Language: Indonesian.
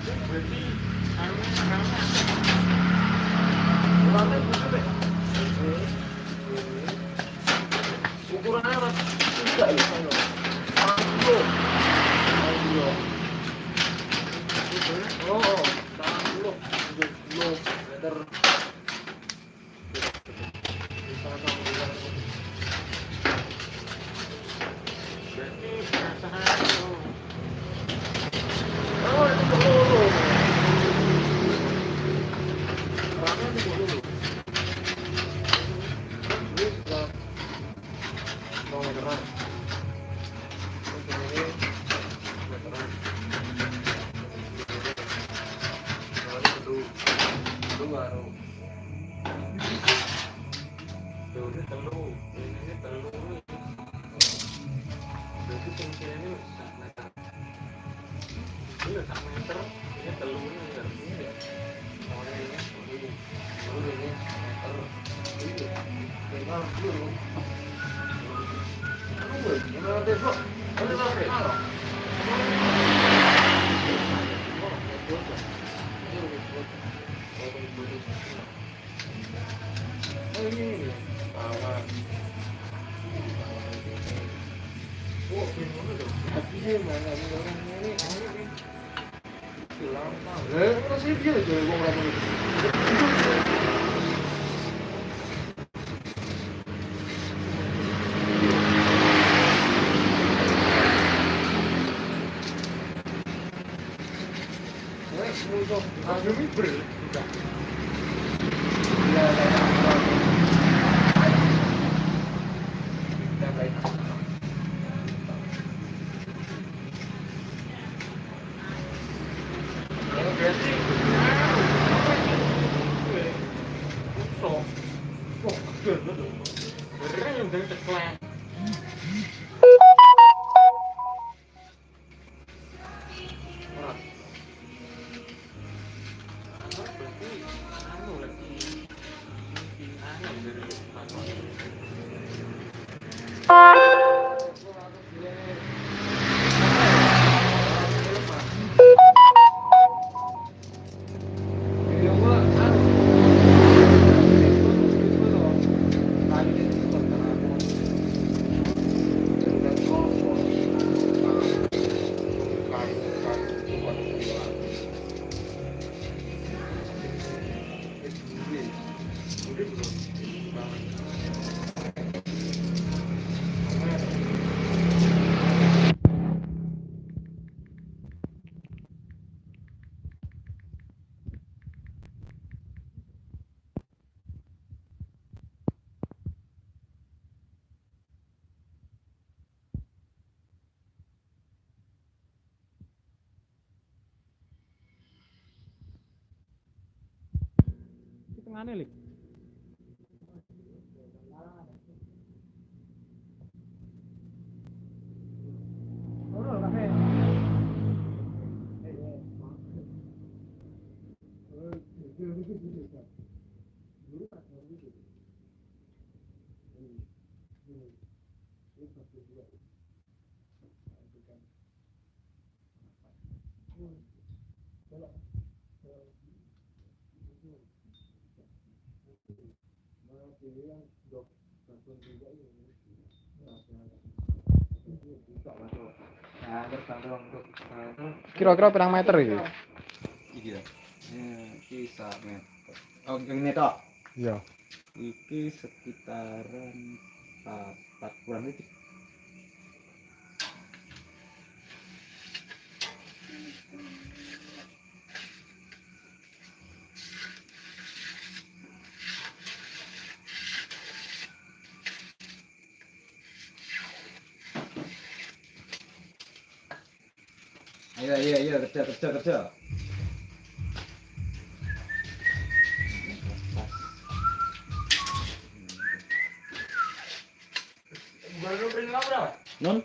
Berarti ukurannya bukan deh. Ukurannya mas tidak loh kalau 40. Oh, 40 meter. Bisa kamu bilang. Berarti perasaan oh, itu dulu. Orangnya itu dulu. Terus mau meteran. Ini meteran. Itu baru. Udah telu. Ini telu nih. Berarti fungsinya ini sak meter. Ini sak meter. Ini telu ini berarti ya. Soalnya ini telu. Telu ini meter. Ini tinggal dulu. Anu gimana deh bro? Ini sampai mana? Ini awan. Oh, gimana dong? Tapi dia mana ini orangnya ini? Lama. Rasanya dia aja yang ngomong itu. Untuk agami ber. Tengahnya lik. Kira-kira berapa meter ini? Iki ya. Iki sak meter. Oh, ini tok. Iya. Iki sekitaran 4 kurang itu. Iya, kerja. Baru beri berapa? Non?